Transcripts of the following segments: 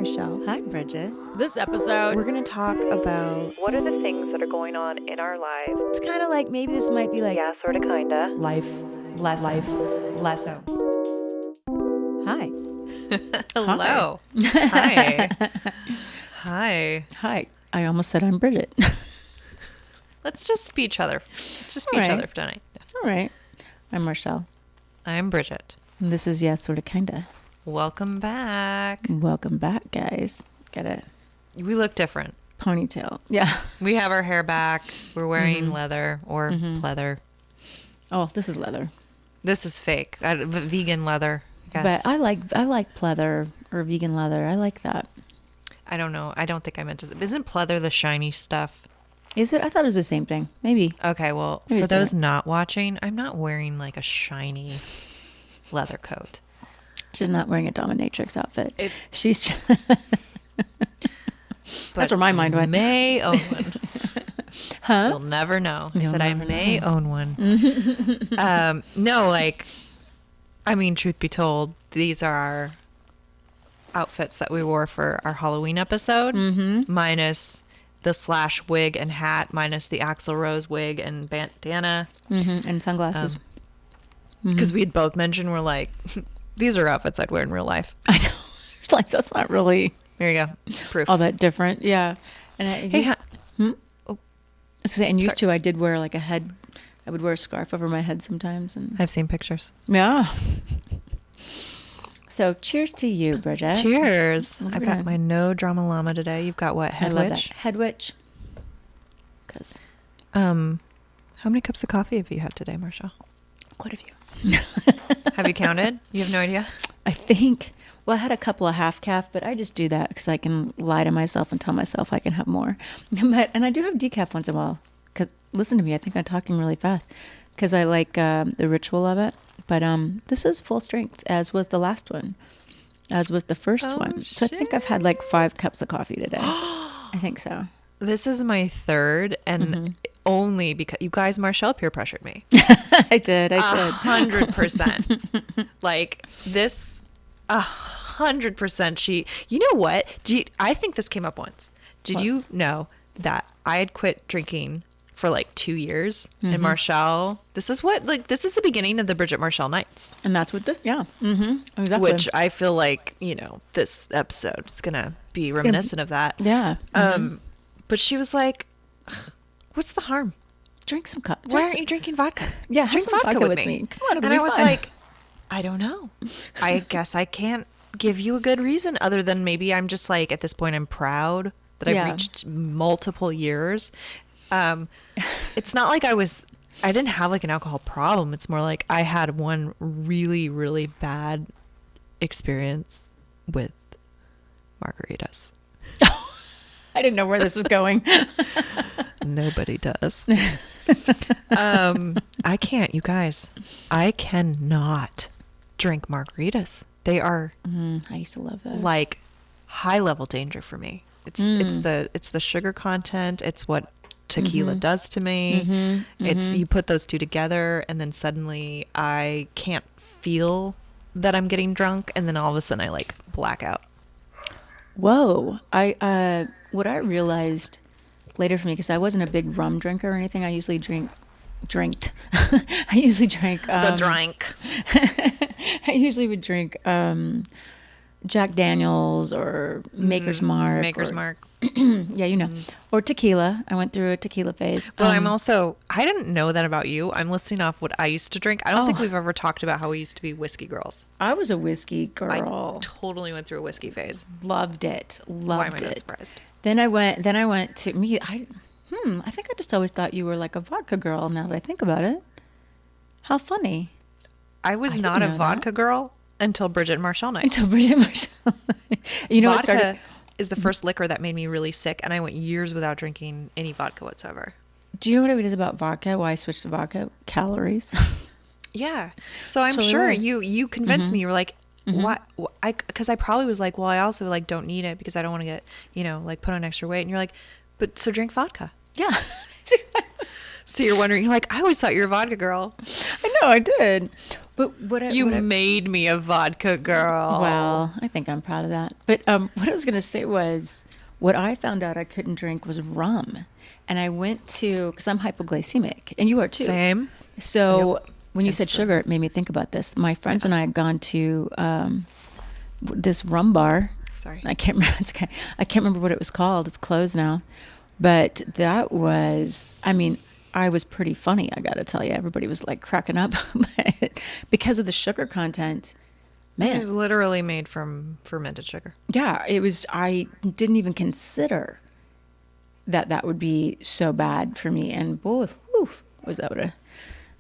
Marshelle. Hi, Bridget. This episode, We're going to talk about what are the things that are going on in our lives? it's kind of like maybe this might be like, Yeah, sorta, kinda. life lesson. hi. Hello. Hi. Hi. Hi. I almost said I'm Bridget. Let's just be each other. Let's just be All each right. other for tonight. All right. I'm Marshelle. I'm Bridget. And this is Yeah, Sorta, Kinda. Welcome back. Welcome back, guys. Got a We look different. ponytail. Yeah. We have our hair back. We're wearing leather or pleather. Oh, this is leather. This is fake. Vegan leather. Yes. But I like pleather or vegan leather. I like that. I don't know. I don't think I meant to. Isn't pleather the shiny stuff? Is it? I thought it was the same thing. Maybe. Okay, well, Maybe for it's those different. not watching, I'm not wearing like a shiny leather coat. She's not wearing a dominatrix outfit. It- She's just, But that's where my mind I went. may own one. Huh? You'll never know. I You'll said I never may know. own one. No, like, I mean, truth be told, these are our outfits that we wore for our Halloween episode, minus the slash wig and hat, minus the Axl Rose wig and bandana. And sunglasses. Because we had both mentioned, we're like, these are outfits I'd wear in real life. I know. It's like, that's not really There you go. Proof. all that different. Yeah. And I Hey, used, and used sorry. to, I did wear like I would wear a scarf over my head sometimes. And I've seen pictures. yeah. So cheers to you, Bridget. Cheers. Look I've at got that. my no drama llama today. You've got what? I Head love witch? that. Head witch. Because How many cups of coffee have you had today, Marshelle? quite a few. Have you counted? You have no idea? I think, well, I had a couple of half calf, but I just do that because I can lie to myself and tell myself I can have more. And I do have decaf once in a while. Because listen to me, I think I'm talking really fast because I like the ritual of it. But this is full strength, as was the last one, as was the first Oh, one. So I think I've had like 5 cups of coffee today. I think so. This is my third, and only because you guys, Marshelle peer pressured me. I did. 100%. Like this, 100%. You know what? I think this came up once. Did you know that I had quit drinking for like 2 years, and Marshelle? This is the beginning of the Bridget Marshelle Nights, And that's what this, yeah. Exactly. which I feel like this episode is gonna be reminiscent of that. yeah. But she was like, "Ugh, what's the harm? Drink some coffee. Why aren't you drinking vodka? Yeah, have drink some vodka with me. Come on, it'll And be I was fun. like, I don't know. I guess I can't give you a good reason other than maybe I'm just like, at this point, I'm proud that I've Yeah. reached multiple years. It's not like I didn't have like an alcohol problem. It's more like I had one really, really bad experience with margaritas. I didn't know where this was going. Nobody does. I can't, you guys. I cannot drink margaritas. They are I used to love that. like high level danger for me. It's the sugar content. It's what tequila does to me. It's you put those two together and then suddenly I can't feel that I'm getting drunk, and then all of a sudden I like black out. Whoa. What I realized later for me, because I wasn't a big rum drinker or anything, I usually drank. I usually drank. The drink. I usually would drink Jack Daniels or Maker's Mark. Maker's or- Mark. Yeah, or tequila. I went through a tequila phase. But I didn't know that about you. I'm listing off what I used to drink. I don't think we've ever talked about how we used to be whiskey girls. I was a whiskey I girl. totally went through a whiskey phase. Loved it. Why am Loved I not it. surprised? Then I went to me. I think I just always thought you were like a vodka girl. Now that I think about it, how funny. I was I not didn't a know until Vodka until Bridget Marshelle Nights. Until Bridget Marshelle. Vodka it started. is the first liquor that made me really sick, and I went years without drinking any vodka whatsoever. Do you know what it is about vodka? Why I switched to vodka? Calories. Yeah. So I'm totally sure right. you convinced me. You were like, what? Because I probably was like, well, I also like don't need it because I don't want to get like put on extra weight. And you're like, but so drink vodka. Yeah. So you're wondering, you're like, I always thought you were a vodka girl. I know I did. But You made me a vodka girl. well, I think I'm proud of that. But what I was going to say was what I found out I couldn't drink was rum. And I went to, because I'm hypoglycemic, and you are too. Same. So when you said It's sugar, it made me think about this. My friends and I had gone to this rum bar. Sorry. I can't remember. It's okay. I can't remember what it was called. It's closed now. But that was, I mean, I was pretty funny, I got to tell you. Everybody was like cracking up but because of the sugar content. Man, It was literally made from fermented sugar. yeah, it was. I didn't even consider that would be so bad for me. And boy, whew, was that what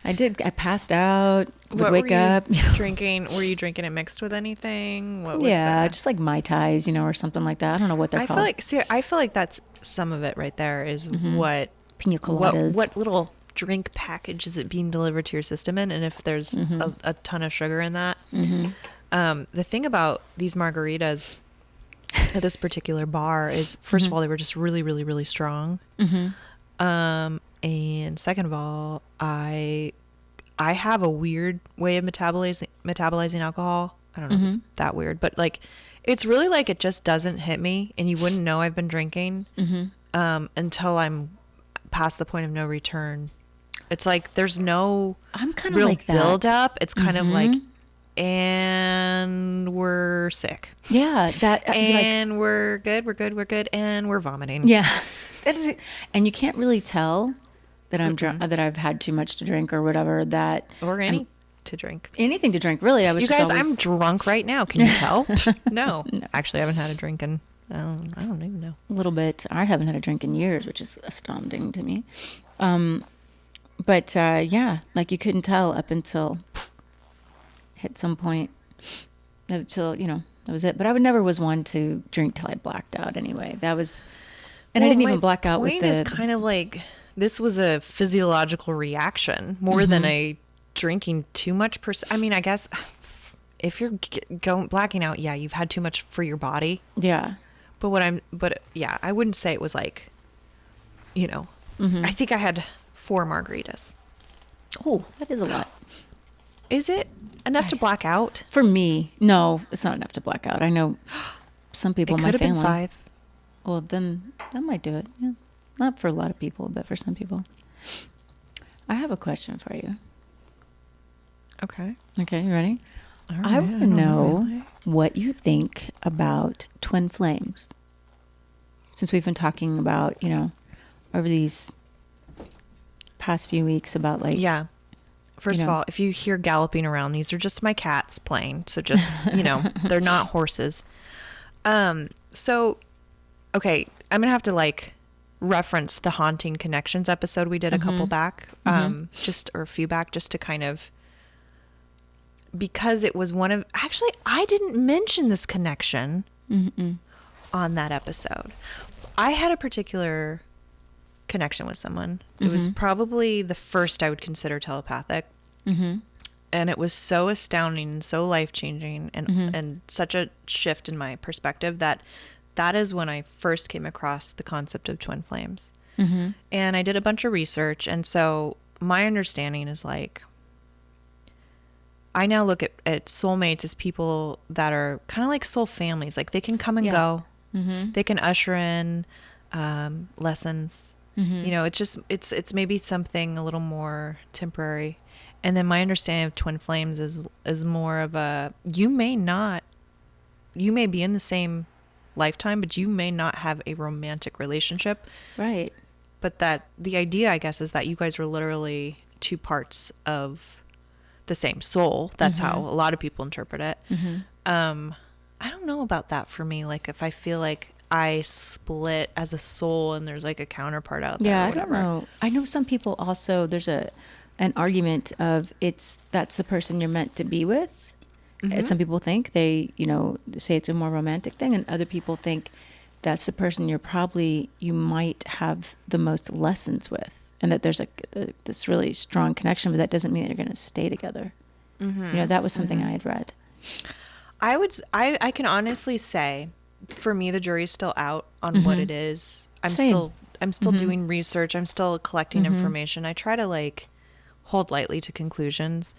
I did? I passed out. Would What wake were you up. drinking? Were you drinking it mixed with anything? What was Yeah, that? just like Mai Tais, or something like that. I don't know what they're I called. feel like that's some of it right there is what Pina coladas. what little drink package is it being delivered to your system in, and if there's a ton of sugar in that. The thing about these margaritas at this particular bar is, first of all, they were just really, really, really strong. And second of all, I have a weird way of metabolizing alcohol. I don't know if it's that weird, but like, it's really like it just doesn't hit me, and you wouldn't know I've been drinking until I'm past the point of no return. It's like there's no I'm kind of real like that. build up. It's kind of like, and we're sick, Yeah, that and we're good, and we're vomiting. yeah, that is it. And you can't really tell that I'm drunk, that I've had too much to drink or whatever. That Or any to drink. anything to drink, really. I was You just guys, always, I'm drunk right now. Can you tell? No. Actually, I haven't had a drink in, I don't even know. a little bit. I haven't had a drink in years, which is astounding to me. But yeah, like you couldn't tell up until hit some point. Until that was it. But I would never was one to drink till I blacked out. Anyway, that was, and I didn't even black out with point the. is kind of like this was a physiological reaction more than a drinking too much. I mean, I guess if you're blacking out, yeah, you've had too much for your body. Yeah. But yeah, I wouldn't say it was like, I think I had 4 margaritas. Oh, that is a lot. Is it enough to black out? For me, no, it's not enough to black out. I know some people It in my could have been family. 5. Well, then that might do it. Yeah. Not for a lot of people, but for some people. I have a question for you. Okay. Okay, you ready? All I right, want to know what you think about twin flames. Since we've been talking about, over these past few weeks about like... Yeah. First of all, if you hear galloping around, these are just my cats playing. So just, they're not horses. So, okay, I'm going to have to reference the Haunting Connections episode we did a couple back, or a few back, just to kind of, because it was actually, I didn't mention this connection on that episode. I had a particular connection with someone. It was probably the first I would consider telepathic. And it was so astounding and so life-changing and such a shift in my perspective that is when I first came across the concept of twin flames. And I did a bunch of research. And so my understanding is I now look at soulmates as people that are kind of like soul families. Like they can come and go. They can usher in lessons. It's maybe something a little more temporary. And then my understanding of twin flames is more of a, you may be in the same lifetime, but you may not have a romantic relationship. Right. But that the idea, I guess, is that you guys were literally 2 parts of the same soul. That's how a lot of people interpret it. I don't know about that for me. Like if I feel like I split as a soul and there's like a counterpart out there. Yeah, or whatever. I don't know. I know some people also, there's an argument of that's the person you're meant to be with. Some people think they say it's a more romantic thing, and other people think that's the person you might have the most lessons with, and that there's this really strong connection, but that doesn't mean that you're going to stay together. That was something I had read. I can honestly say for me, the jury's still out on what it is. Same. I'm still doing research. I'm still collecting information. I try to like hold lightly to conclusions.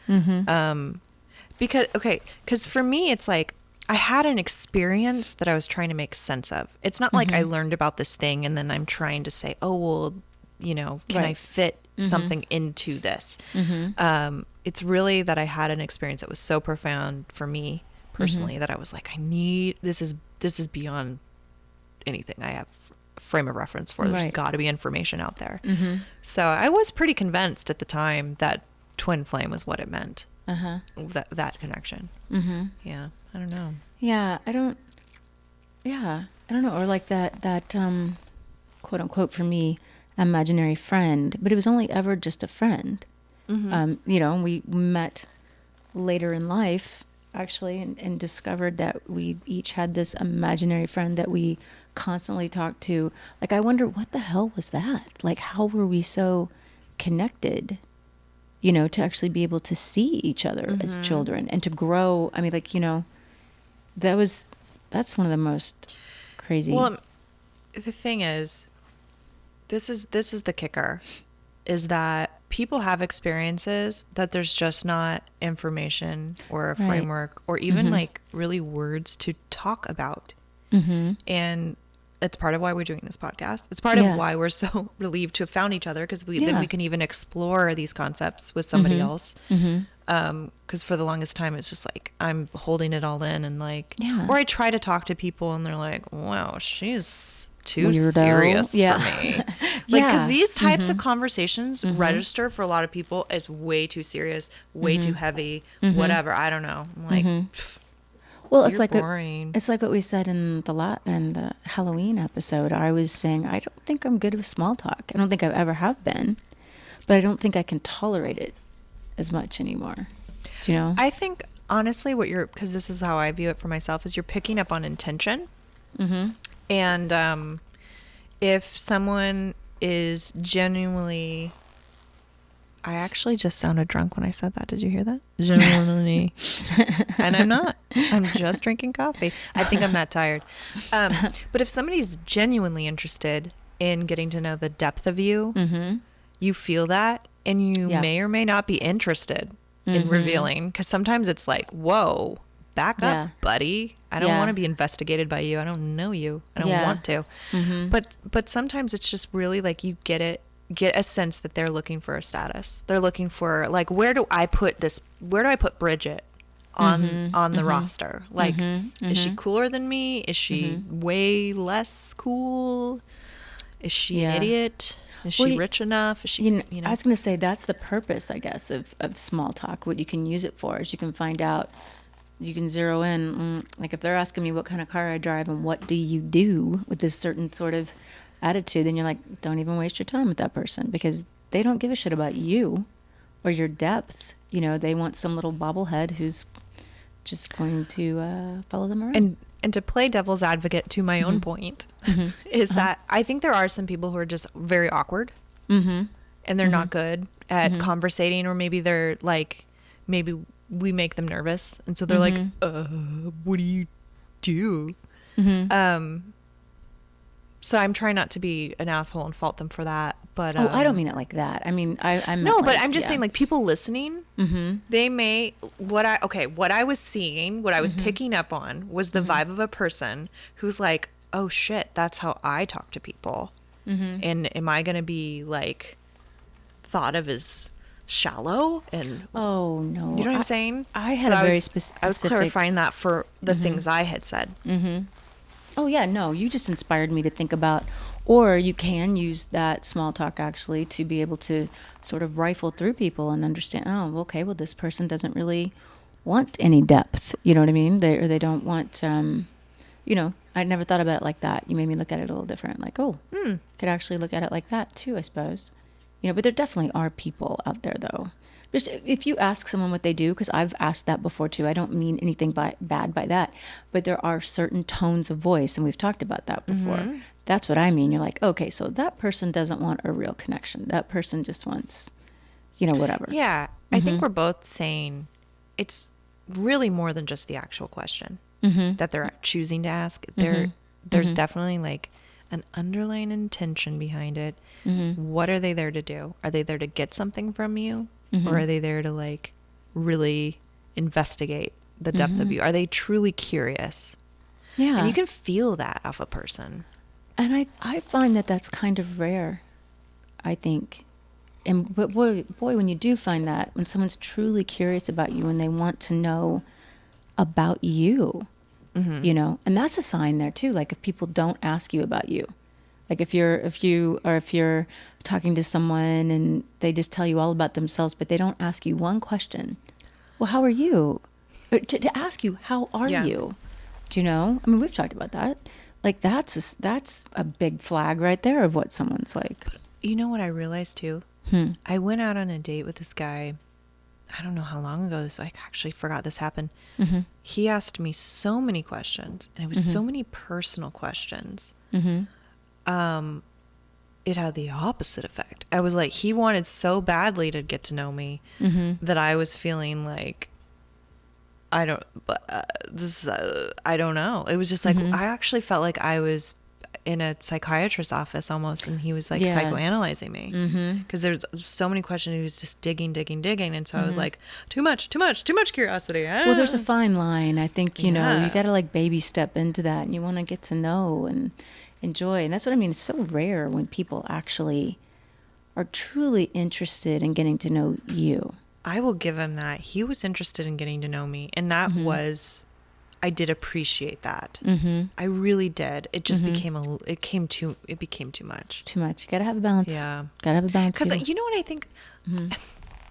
Because for me, it's like I had an experience that I was trying to make sense of. It's not like I learned about this thing and then I'm trying to say, oh, well, you know, can I fit something into this? It's really that I had an experience that was so profound for me personally that I was like, this is beyond anything I have a frame of reference for. There's got to be information out there. So I was pretty convinced at the time that twin flame was what it meant. That connection. Yeah, I don't know. Yeah, I don't know. Or like that quote unquote for me, imaginary friend, but it was only ever just a friend. You know, we met later in life actually and discovered that we each had this imaginary friend that we constantly talked to. Like, I wonder what the hell was that? Like, how were we so connected, you know, to actually be able to see each other as children and to grow? I mean, like, you know, that's one of the most crazy. Well, the thing is, this is the kicker, is that people have experiences that there's just not information or a framework or even like really words to talk about. And it's part of why we're doing this podcast. It's part of why we're so relieved to have found each other, because then we can even explore these concepts with somebody else. Because for the longest time, it's just like I'm holding it all in and like, or I try to talk to people and they're like, wow, she's too Weirdo. serious for me. Like, because these types of Mm-hmm. conversations register for a lot of people as way too serious, way too heavy, whatever. I don't know. I'm like, Well, it's you're like boring. it's like what we said in the Halloween episode. I was saying I don't think I'm good with small talk. I don't think I ever have been, but I don't think I can tolerate it as much anymore. Do you know? I think honestly, because this is how I view it for myself, is you're picking up on intention. And if someone is genuinely, I actually just sounded drunk when I said that. Did you hear that? Genuinely. And I'm not. I'm just drinking coffee. I think I'm that tired. But if somebody's genuinely interested in getting to know the depth of you, you feel that, and you may or may not be interested in revealing. Because sometimes it's like, whoa, back up, buddy. I don't want to be investigated by you. I don't know you. I don't want to. But sometimes it's just really like you get a sense that they're looking for a status. They're looking for like, where do I put Bridget on the roster? Like, is she cooler than me? Is she way less cool? Is she an idiot? Is she rich enough? Is she, you know? I was going to say that's the purpose, I guess, of small talk. What you can use it for is you can find out, you can zero in, like if they're asking me what kind of car I drive and what do you do with this certain sort of attitude, then you're like, don't even waste your time with that person, because they don't give a shit about you or your depth. You know, they want some little bobblehead who's just going to follow them around. And to play devil's advocate to my own point is that I think there are some people who are just very awkward and they're not good at conversating, or maybe they're like, maybe we make them nervous. And so they're like, what do you do? So I'm trying not to be an asshole and fault them for that. But I don't mean it like that. I mean, I'm no, but I'm just saying, like, people listening, they may, what I was seeing, what I was picking up on was the vibe of a person who's like, oh shit, that's how I talk to people. And am I going to be like thought of as shallow? And oh no, you know what I'm saying? I had a very specific. I was clarifying that for the things I had said. Oh yeah, no, you just inspired me to think about, or you can use that small talk actually to be able to sort of rifle through people and understand, oh, okay, well, this person doesn't really want any depth. You know what I mean? They don't want, you know, I never thought about it like that. You made me look at it a little different. Like, oh, could actually look at it like that too, I suppose. You know, but there definitely are people out there though. Just if you ask someone what they do, because I've asked that before too. I don't mean anything bad by that, but there are certain tones of voice, and we've talked about that before. That's what I mean. You're like, okay, so that person doesn't want a real connection. That person just wants, you know, whatever. Yeah, I think we're both saying it's really more than just the actual question. that they're choosing to ask. There's definitely like an underlying intention behind it. What are they there to do? Are they there to get something from you? Or are they there to like really investigate the depth of you? Are they truly curious? Yeah. And you can feel that off a person. And I find that that's kind of rare, I think. But boy, when you do find that, when someone's truly curious about you and they want to know about you, you know, and that's a sign there too. Like if people don't ask you about you, like if you're talking to someone and they just tell you all about themselves, but they don't ask you one question. Well, how are you? Or to ask you, how are you? Do you know? I mean, we've talked about that. Like that's a big flag right there of what someone's like. You know what I realized too? I went out on a date with this guy. I don't know how long ago this. I actually forgot this happened. He asked me so many questions, and it was so many personal questions. It had the opposite effect. I was like, he wanted so badly to get to know me that I was feeling like I don't know. It was just like I actually felt like I was in a psychiatrist's office almost, and he was like psychoanalyzing me because there's so many questions. He was just digging, and so I was like, too much curiosity. Well, there's a fine line. I think you know you got to like baby step into that, and you want to get to know and enjoy. And that's what I mean. It's so rare when people actually are truly interested in getting to know you. I will give him that. He was interested in getting to know me, and that was. I did appreciate that. I really did. It just became too much. Too much. You gotta have a balance. Yeah. Gotta have a balance. Because you know what I think?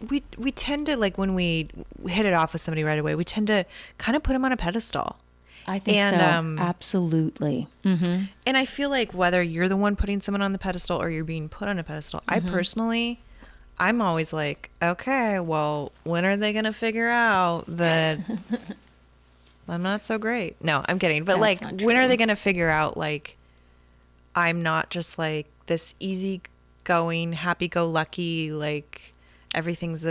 We tend to, like, when we hit it off with somebody right away, we tend to kind of put them on a pedestal. I think so. Absolutely. And I feel like whether you're the one putting someone on the pedestal or you're being put on a pedestal, I personally, I'm always like, okay, well, when are they going to figure out that I'm not so great? No, I'm kidding. But That's like, when are they going to figure out, like, I'm not just like this easygoing, happy-go-lucky, like everything's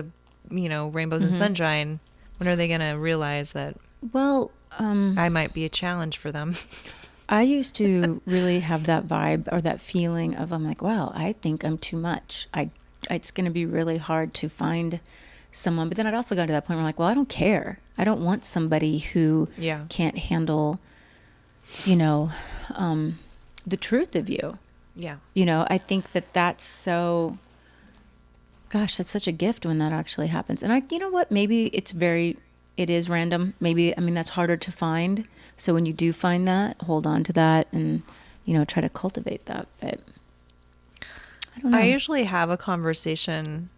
rainbows and sunshine. When are they going to realize that? Well, I might be a challenge for them. I used to really have that vibe or that feeling of, I'm like, wow, I think I'm too much. It's going to be really hard to find someone. But then I'd also go to that point where I'm like, well, I don't care. I don't want somebody who can't handle, the truth of you. Yeah. I think that's so, gosh, that's such a gift when that actually happens. And you know what, maybe it is random. Maybe, that's harder to find. So when you do find that, hold on to that and, try to cultivate that. But I don't know. I usually have a conversation.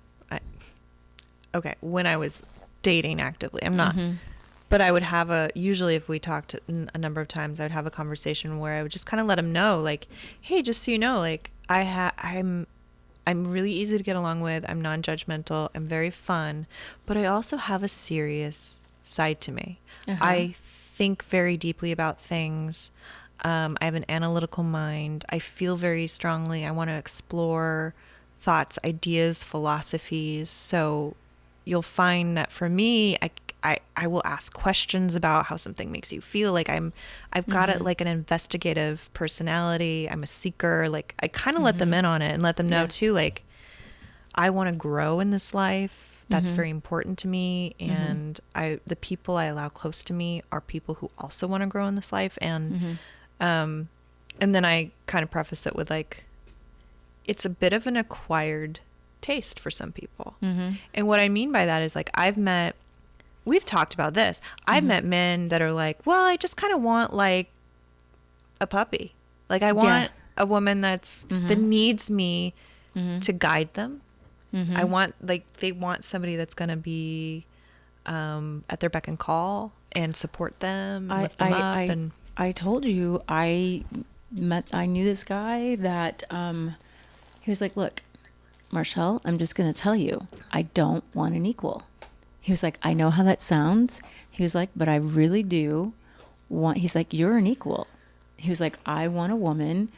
When I was dating actively, I'm not, but I would have usually if we talked a number of times, I would have a conversation where I would just kind of let him know, like, hey, just so you know, like, I'm really easy to get along with. I'm non-judgmental. I'm very fun, but I also have a serious side to me. I think very deeply about things. I have an analytical mind. I feel very strongly. I want to explore thoughts, ideas, philosophies. So you'll find that for me, I will ask questions about how something makes you feel. Like I've got it like an investigative personality. I'm a seeker. Like I kind of let them in on it and let them know too, like I want to grow in this life. That's very important to me. And the people I allow close to me are people who also want to grow in this life. And, and then I kind of preface it with like, it's a bit of an acquired taste for some people. And what I mean by that is like, we've talked about this. I've met men that are like, well, I just kind of want like a puppy. Like I want a woman that needs me to guide them. I want, like, they want somebody that's going to be at their beck and call and support them, lift them up. And I told you, I knew this guy that he was like, look, Marshelle, I'm just going to tell you, I don't want an equal. He was like, I know how that sounds. He was like, but I really do want, he's like, you're an equal. He was like, I want a woman.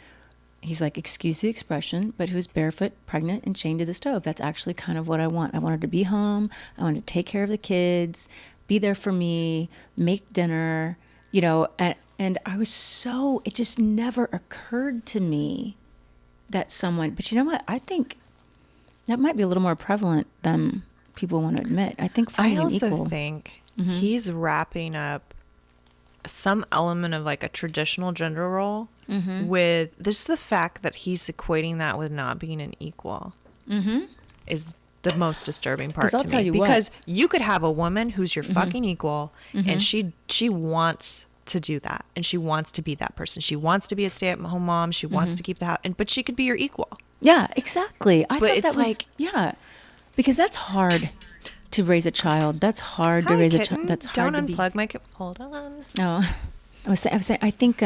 He's like, excuse the expression, but who's barefoot, pregnant, and chained to the stove. That's actually kind of what I want. I want her to be home. I want to take care of the kids, be there for me, make dinner, and I was it just never occurred to me that someone, but you know what? I think that might be a little more prevalent than people want to admit. I think I finding an also equal. think he's wrapping up some element of like a traditional gender role with this, the fact that he's equating that with not being an equal is the most disturbing part 'Cause I'll to tell me. you what. Because you could have a woman who's your fucking equal and she wants to do that, and she wants to be that person. She wants to be a stay-at-home mom. She wants to keep the house, but she could be your equal. Yeah, exactly. I But thought it's that was, like- yeah, because that's hard to raise a child. That's hard to Hi, raise a kitten. child. That's hard Don't to be. unplug my hold on. No, I was saying, I think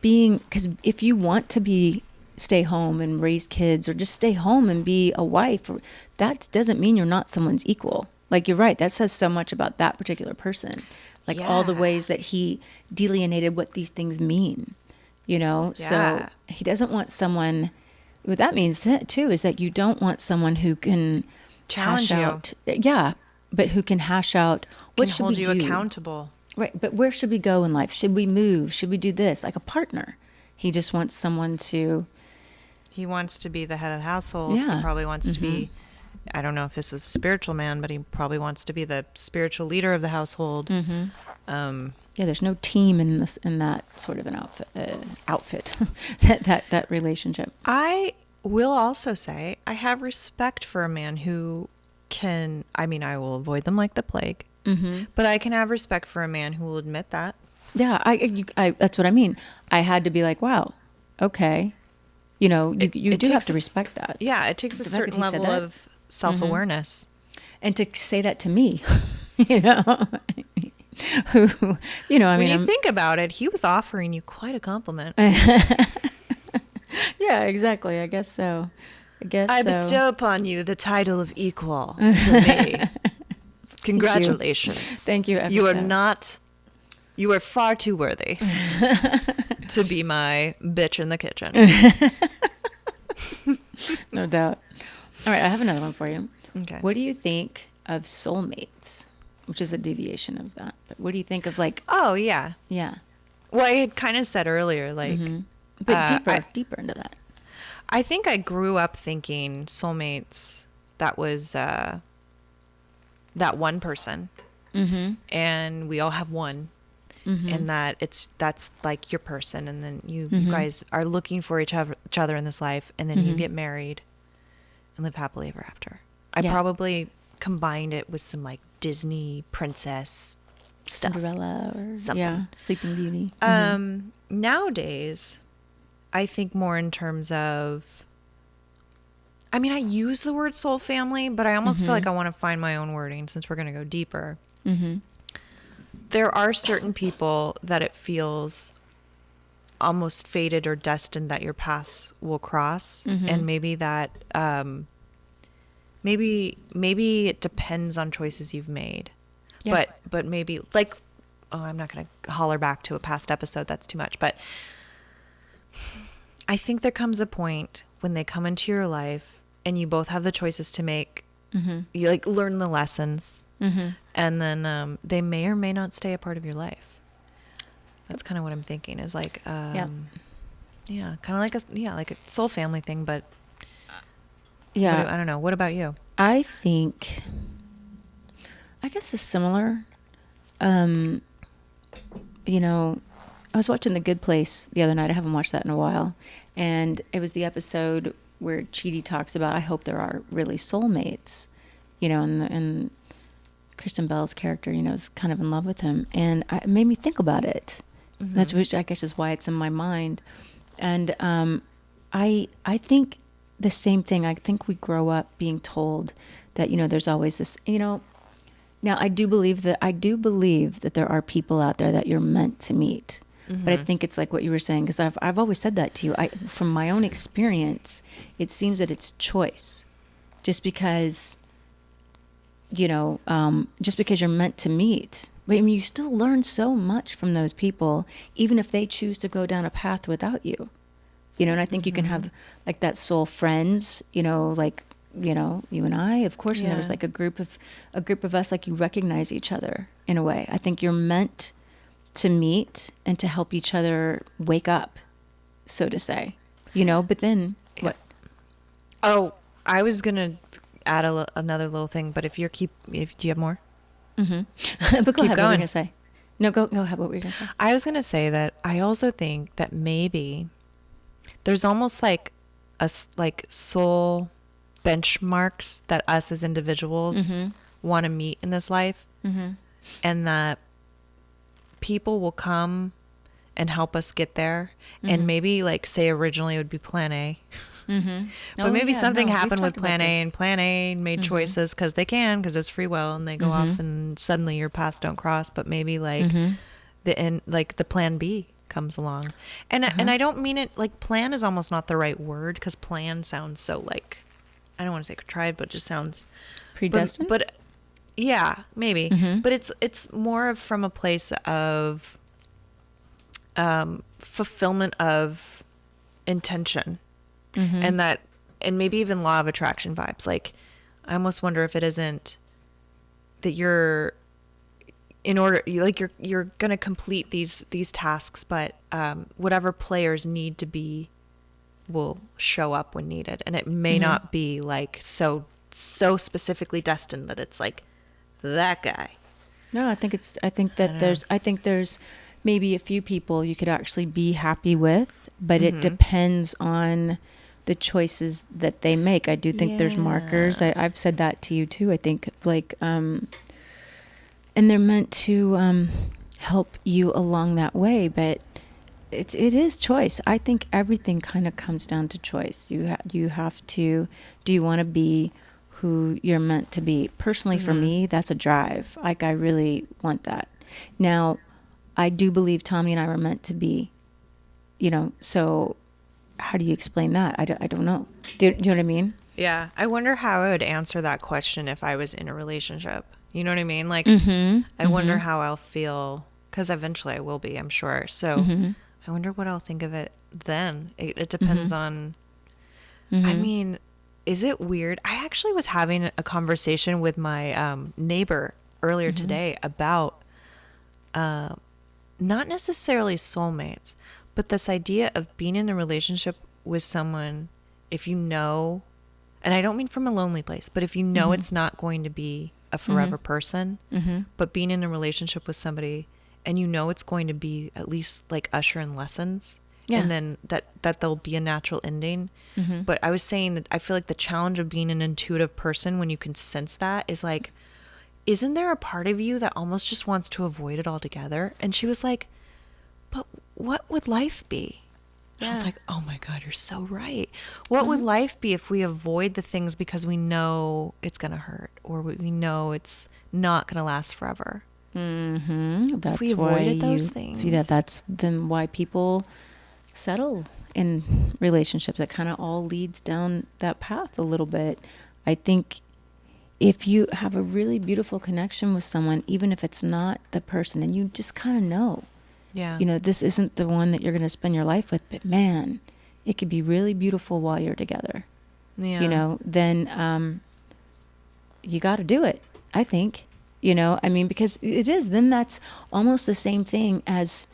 because if you want to stay home and raise kids, or just stay home and be a wife, that doesn't mean you're not someone's equal. Like, you're right. That says so much about that particular person. Like all the Yeah. ways that he delineated what these things mean, So Yeah. he doesn't want someone. What that means too is that you don't want someone who can Challenge hash you. out. Yeah, but who can hash out what Can should hold we you do. accountable. Right, but where should we go in life? Should we move? Should we do this? Like a partner. He just wants someone to. He wants to be the head of the household. Yeah. He probably wants to be, I don't know if this was a spiritual man, but he probably wants to be the spiritual leader of the household. Yeah, there's no team in that sort of an outfit, that relationship. I will also say I have respect for a man who can, I mean, I will avoid them like the plague, but I can have respect for a man who will admit that. Yeah, I that's what I mean. I had to be like, wow, okay, you It do have takes to a s- respect that. Yeah, it takes a The fact that certain he said level that. of self-awareness. And to say that to me, who, I When mean, you think about it, he was offering you quite a compliment. yeah, exactly. I guess so. I bestow upon you the title of equal to me. Congratulations. Thank you. You are ever so. not, you are far too worthy to be my bitch in the kitchen. No doubt. All right, I have another one for you. Okay. What do you think of Soulmates, which is a deviation of that? But what do you think of Oh, yeah. yeah, Well, I had kind of said earlier, but deeper into that? I think I grew up thinking soulmates, that was that one person. And we all have one. And that's like your person. And then you guys are looking for each other in this life. And then you get married and live happily ever after. I Yeah. probably combined it with some like Disney princess stuff. Cinderella or Something. Sleeping Beauty. Nowadays, I think more in terms of, I mean, I use the word soul family, but I almost feel like I want to find my own wording since we're going to go deeper. There are certain people that it feels almost fated or destined that your paths will cross. And maybe that, maybe it depends on choices you've made. Yeah. But maybe like, oh, I'm not going to holler back to a past episode. That's too much. But I think there comes a point when they come into your life and you both have the choices to make. You like learn the lessons, and then they may or may not stay a part of your life. That's kind of what I'm thinking. Is like, yeah, kind of like a soul family thing. But Yeah. I don't know. What about you? I think, I guess it's similar. I was watching The Good Place the other night. I haven't watched that in a while. And it was the episode where Chidi talks about, I hope there are really soulmates, and Kristen Bell's character, is kind of in love with him. And it made me think about it. That's which I guess is why it's in my mind. And I think the same thing. I think we grow up being told that, there's always this, now I do believe that there are people out there that you're meant to meet. But I think it's like what you were saying, because I've always said that to you. From my own experience, it seems that it's choice. Just because, just because you're meant to meet. But I mean, you still learn so much from those people, even if they choose to go down a path without you. And I think you can have like that soul friends, like, you and I, of course, and there was Yeah. like a group of us, like you recognize each other in a way. I think you're meant to meet and to help each other wake up, so to say, but then what? Oh, I was going to add another little thing, but do you have more? Mm-hmm. But go ahead, what were you going to say? No, go ahead, what were you going to say? I was going to say that I also think that maybe there's almost like soul benchmarks that us as individuals want to meet in this life, and that people will come and help us get there. And maybe like say originally it would be plan A. But maybe something happened with plan A, and plan A made choices because it's free will, and they go off and suddenly your paths don't cross. But maybe like the plan B comes along. And I don't mean it like plan is almost not the right word, because plan sounds so like, I don't want to say contrived, but it just sounds predestined. But yeah, maybe. But it's more of from a place of fulfillment of intention. And maybe even law of attraction vibes. Like, I almost wonder if it isn't that you're gonna complete these tasks, but whatever players need to be will show up when needed, and it may not be like so specifically destined that it's like that guy. No, I think there's maybe a few people you could actually be happy with, but it depends on the choices that they make. I do think there's markers. I've said that to you too. I think like, and they're meant to help you along that way, but it is choice. I think everything kind of comes down to choice. You have to, do you want to be who you're meant to be? Personally, for me, that's a drive. Like, I really want that. Now, I do believe Tommy and I were meant to be, so how do you explain that? I don't know. Do you know what I mean? Yeah. I wonder how I would answer that question if I was in a relationship. You know what I mean? Like, I wonder how I'll feel, because eventually I will be, I'm sure. So I wonder what I'll think of it then. It depends on, I mean, is it weird? I actually was having a conversation with my neighbor earlier today about not necessarily soulmates, but this idea of being in a relationship with someone, if you know, and I don't mean from a lonely place, but if you know it's not going to be a forever person, but being in a relationship with somebody and you know it's going to be at least like usher in lessons, and then that there'll be a natural ending. But I was saying that I feel like the challenge of being an intuitive person, when you can sense that, is like, isn't there a part of you that almost just wants to avoid it altogether? And she was like, but what would life be? I was like, oh my God, you're so right. What would life be if we avoid the things because we know it's going to hurt, or we know it's not going to last forever? That's if we avoided those things. Yeah, that's then why people settle in relationships. It kind of all leads down that path a little bit. I think if you have a really beautiful connection with someone, even if it's not the person, and you just kind of know, this isn't the one that you're going to spend your life with, but man, it could be really beautiful while you're together. Then you got to do it, I think. Because it is, then that's almost the same thing as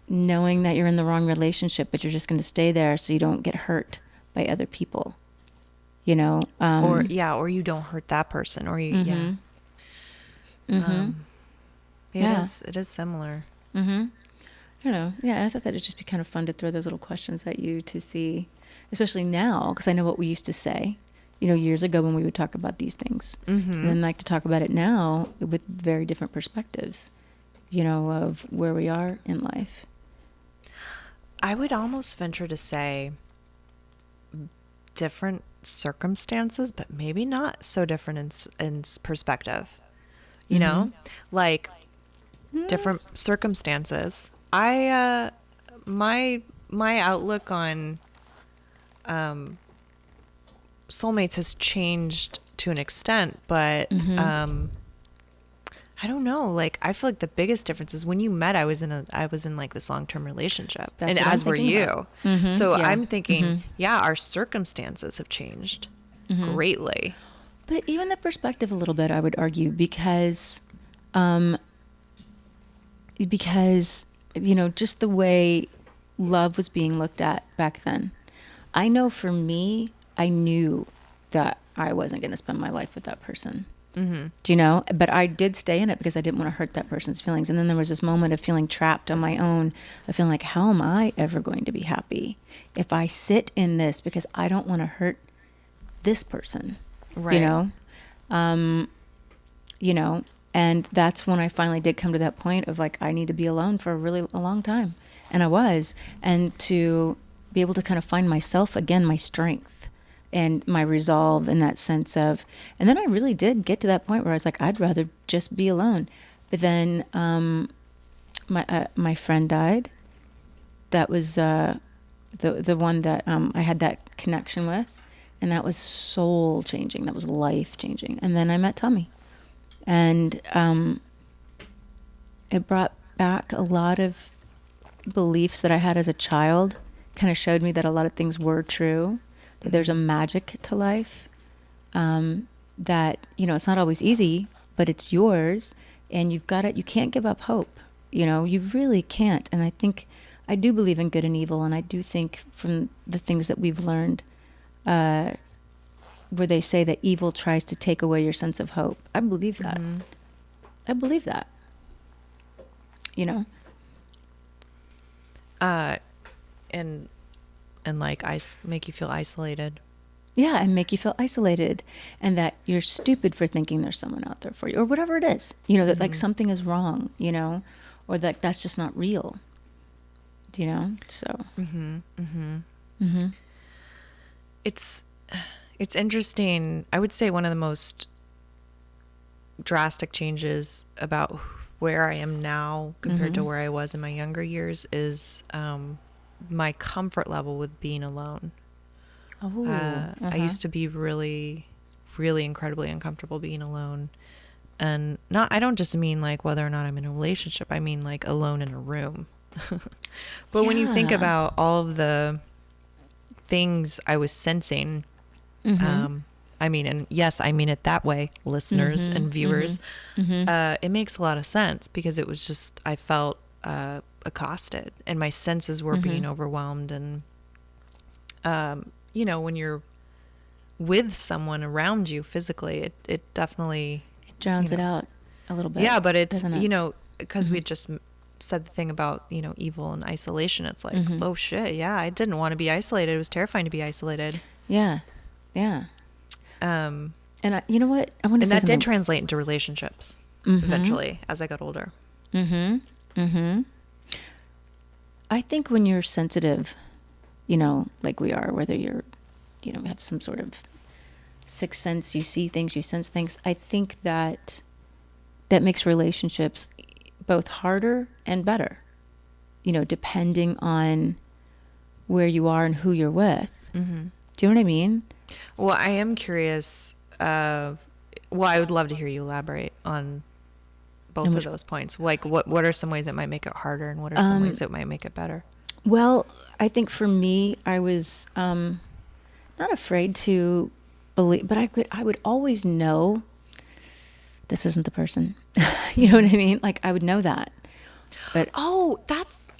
knowing that you're in the wrong relationship, but you're just going to stay there so you don't get hurt by other people, or you don't hurt that person, or you, it is similar. I don't know. Yeah, I thought that it'd just be kind of fun to throw those little questions at you to see, especially now, because I know what we used to say, years ago when we would talk about these things. And then like to talk about it now with very different perspectives, of where we are in life. I would almost venture to say different circumstances, but maybe not so different in perspective, like different circumstances. My outlook on soulmates has changed to an extent, but I don't know. Like, I feel like the biggest difference is when you met, I was in like this long-term relationship, and as were you. So I'm thinking, our circumstances have changed greatly. But even the perspective a little bit, I would argue, because because, you know, just the way love was being looked at back then. I know for me, I knew that I wasn't going to spend my life with that person. Mm-hmm. Do you know? But I did stay in it because I didn't want to hurt that person's feelings. And then there was this moment of feeling trapped on my own, of feeling like, how am I ever going to be happy if I sit in this because I don't want to hurt this person, Right. You know, and that's when I finally did come to that point of like, I need to be alone for a long time. And I was, and to be able to kind of find myself again, my strength and my resolve in that sense of, and then I really did get to that point where I was like, I'd rather just be alone. But then, my friend died. That was, the one that, I had that connection with. And that was soul changing. That was life changing. And then I met Tommy. And it brought back a lot of beliefs that I had as a child. Kind of showed me that a lot of things were true. That there's a magic to life. That, you know, it's not always easy, but it's yours. And you've got it. You can't give up hope. You know, you really can't. And I think, I do believe in good and evil. And I do think from the things that we've learned, where they say that evil tries to take away your sense of hope. I believe that. Mm-hmm. I believe that. You know? And like make you feel isolated. Yeah, and make you feel isolated, and that you're stupid for thinking there's someone out there for you, or whatever it is. You know, that like something is wrong, you know, or that that's just not real. You know? So. Mm-hmm. Mm-hmm. Mm-hmm. It's interesting. I would say one of the most drastic changes about where I am now compared to where I was in my younger years is my comfort level with being alone. Oh, I used to be really, really incredibly uncomfortable being alone. And I don't just mean like whether or not I'm in a relationship. I mean like alone in a room. But when you think about all of the things I was sensing, I mean, and yes, I mean it that way, listeners and viewers, it makes a lot of sense because it was just, I felt accosted and my senses were being overwhelmed. And, you know, when you're with someone around you physically, it definitely... It drowns it out a little bit. Yeah, but it's, you know, because we just said the thing about, you know, evil and isolation. It's like, oh shit, yeah, I didn't want to be isolated. It was terrifying to be isolated. Yeah. Yeah. And you know what? I want to say that something. did translate into relationships eventually as I got older. I think when you're sensitive, you know, like we are, whether you're, you know, have some sort of sixth sense, you see things, you sense things. I think that makes relationships both harder and better, you know, depending on where you are and who you're with. Do you know what I mean? Well, I am curious. I would love to hear you elaborate on both of those points. Like, what are some ways it might make it harder, and what are some ways it might make it better? Well, I think for me, I was not afraid to believe, but I would always know this isn't the person. You know what I mean? Like, I would know that. But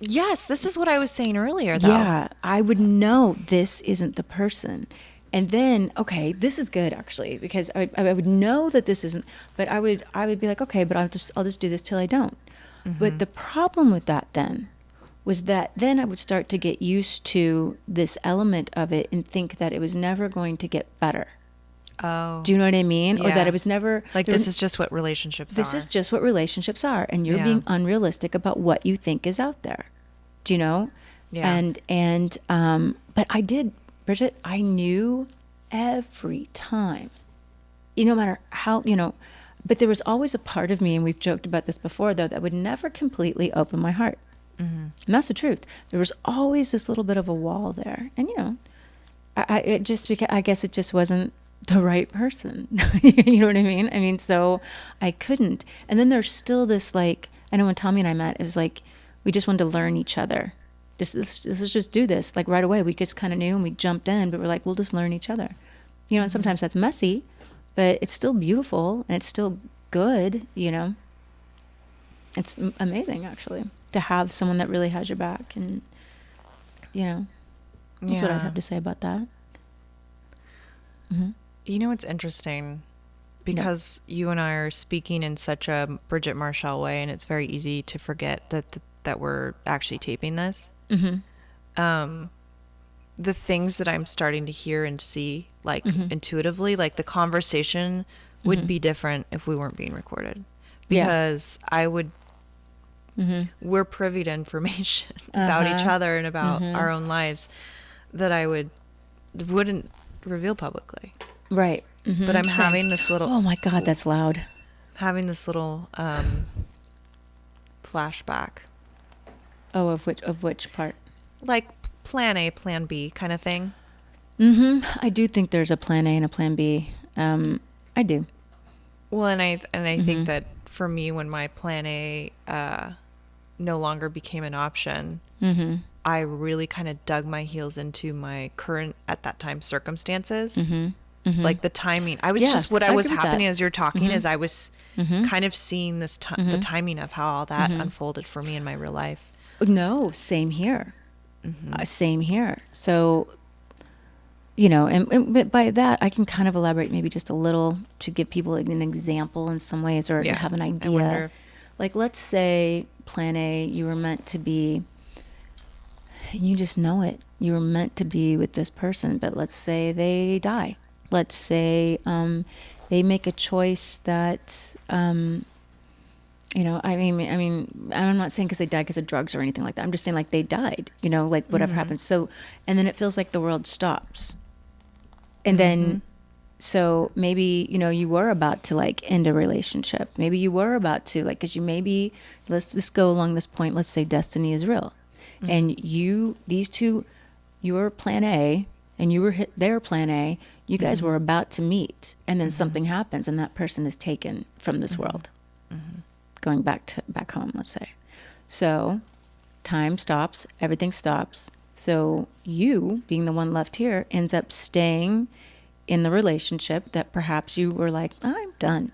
yes, this is what I was saying earlier, though. Yeah, I would know this isn't the person. And then, okay, this is good actually, because I would know that this isn't, but I would be like, okay, but I'll just do this till I don't. But the problem with that then was that then I would start to get used to this element of it and think that it was never going to get better. Oh. Do you know what I mean? Yeah. Or that it was never... Like, this is just what relationships are. This is just what relationships are. And you're being unrealistic about what you think is out there. Do you know? Yeah. But I did, Bridget, I knew every time, no matter how, you know, but there was always a part of me, and we've joked about this before, though, that would never completely open my heart. And that's the truth. There was always this little bit of a wall there. And, you know, I guess it just wasn't the right person. You know what I mean? I mean, so I couldn't. And then there's still this, like, I know when Tommy and I met, it was like, we just wanted to learn each other. Let's just do this. Like right away, we just kind of knew and we jumped in, but we're like, we'll just learn each other. You know, and sometimes that's messy, but it's still beautiful and it's still good, you know? It's amazing, actually, to have someone that really has your back. And, that's what I'd have to say about that. Mm-hmm. You know, it's interesting because you and I are speaking in such a Bridget Marshelle way, and it's very easy to forget that we're actually taping this. Mm-hmm. The things that I'm starting to hear and see, like intuitively, like the conversation would be different if we weren't being recorded, because we're privy to information about each other and about our own lives that I wouldn't reveal publicly. Right. Mm-hmm. But I'm having this little... Oh my God, that's loud. Having this little flashback. Oh, of which part? Like plan A, plan B kind of thing. Mm-hmm. I do think there's a plan A and a plan B. I do. Well, and I think that for me, when my plan A no longer became an option, I really kind of dug my heels into my current, at that time, circumstances. Like the timing. I was just, what I was happening as you're talking is I was kind of seeing this the timing of how all that unfolded for me in my real life. No, same here. Same here. So, and by that, I can kind of elaborate maybe just a little to give people an example in some ways, or to have an idea. Like, let's say plan A, you were meant to be, you just know it. You were meant to be with this person, but let's say they die. Let's say they make a choice that, I mean, I'm not saying because they died because of drugs or anything like that. I'm just saying like they died, like whatever happens. So, and then it feels like the world stops. And then, so maybe, you were about to like end a relationship. Maybe you were about to like, because let's just go along this point. Let's say destiny is real. And these two, your plan A and you were their plan A, you guys were about to meet, and then something happens and that person is taken from this world. Going back home, let's say. So time stops, everything stops. So you, being the one left here, ends up staying in the relationship that perhaps you were like, I'm done,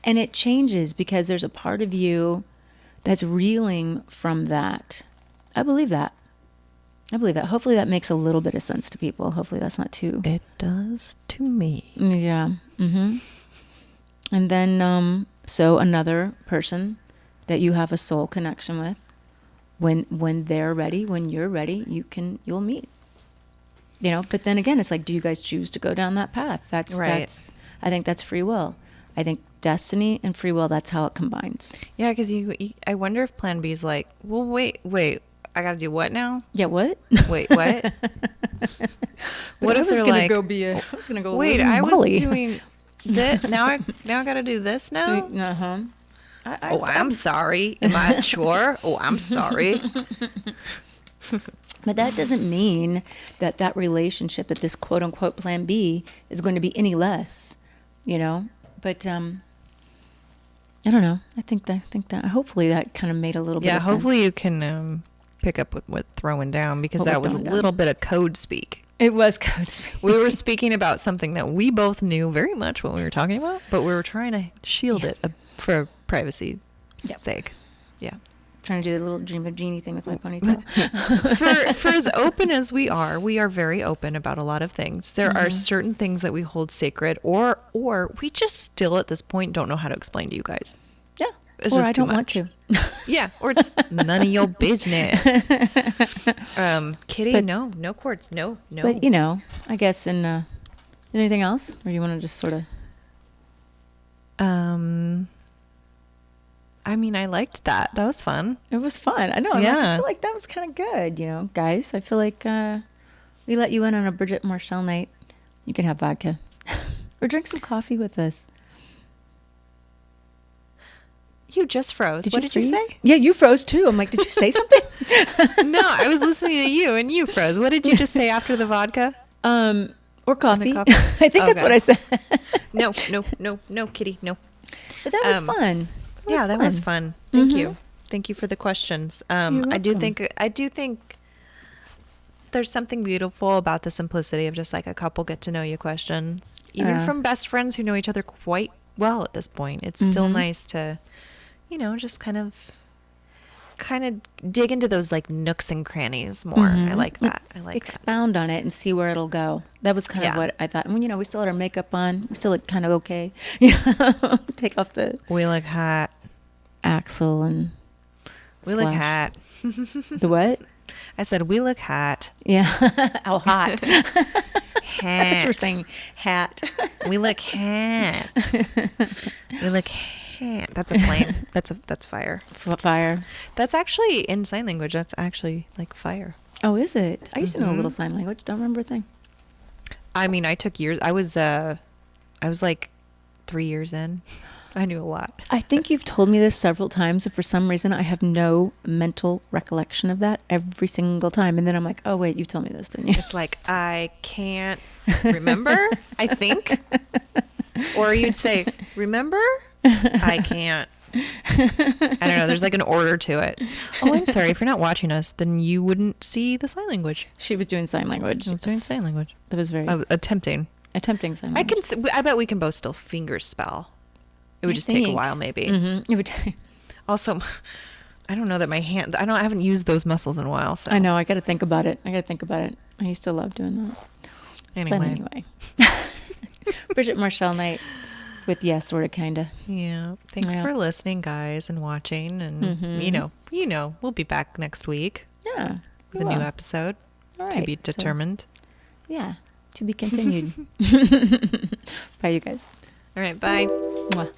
and it changes because there's a part of you that's reeling from that. I believe that. Hopefully that makes a little bit of sense to people. Hopefully that's not too... It does to me. Yeah. And then, so another person that you have a soul connection with, when they're ready, when you're ready, you'll meet. But then again, it's like, do you guys choose to go down that path? That's I think that's free will. I think destiny and free will, that's how it combines. Yeah, because I wonder if plan B is like, well, wait, I got to do what now? Yeah, what? Wait, what? What if they're like, I was going to go wait, I was doing this, now I got to do this now? I'm sorry. Am I sure? Oh, I'm sorry. But that doesn't mean that relationship, that this quote unquote plan B is going to be any less, But I don't know. I think that hopefully that kind of made a little bit of sense. Yeah, hopefully you can pick up what throwing down, because that was a little bit of code speak. It was code speak. We were speaking about something that we both knew very much what we were talking about, but we were trying to shield it for privacy's sake. Yeah. Trying to do the little dream of genie thing with my ponytail. for as open as we are very open about a lot of things. There are certain things that we hold sacred, or we just still at this point don't know how to explain to you guys. Yeah. It's or just I don't want to. Yeah. Or it's none of your business. Kitty, but, no cords. No. But I guess anything else? Or you want to just sort of I mean, I liked that. That was fun. It was fun. I know. Yeah. I feel like that was kind of good, guys. I feel like we let you in on a Bridget Marshelle night. You can have vodka or drink some coffee with us. You just froze. What did you say? Yeah, you froze too. I'm like, did you say something? No, I was listening to you and you froze. What did you just say after the vodka? Or coffee. I think that's what I said. No, Kitty, no. But that was fun. That was fun. Thank you. Thank you for the questions. I do think there's something beautiful about the simplicity of just like a couple get to know you questions, even from best friends who know each other quite well at this point. It's still nice to just kind of dig into those like nooks and crannies more. I like that. I like Expound on it and see where it'll go. That was kind of what I thought. I mean, we still had our makeup on. We still look kind of okay. Take off the We look hot. axle and We look hot. The what? I said we look hot. Yeah. How hot. Hat. You were saying hat. We look hot. We look hot. That's a flame. That's fire. Fire. That's actually in sign language. That's actually like fire. Oh, is it? I used to know a little sign language. Don't remember a thing. I mean, I took years. I was like 3 years in. I knew a lot. I think you've told me this several times, and for some reason I have no mental recollection of that every single time. And then I'm like, oh, wait, you told me this, didn't you? It's like, I can't remember, I think. Or you'd say, remember? I can't. I don't know. There's like an order to it. Oh, I'm sorry. If you're not watching us, then you wouldn't see the sign language. She was doing sign language. I was doing sign language. That was very Attempting sign language. I bet we can both still finger spell. It would just take a while, maybe. Mm-hmm. It would take. Also, I don't know that my hand. I haven't used those muscles in a while. So I know. I got to think about it. I used to love doing that. Anyway. But anyway. Bridget Marshelle Night with Sorta Kinda. Yeah. Thanks for listening, guys, and watching. And we'll be back next week. Yeah. With a new episode to be determined. Yeah. To be continued. Bye, you guys. All right. Bye. Mwah.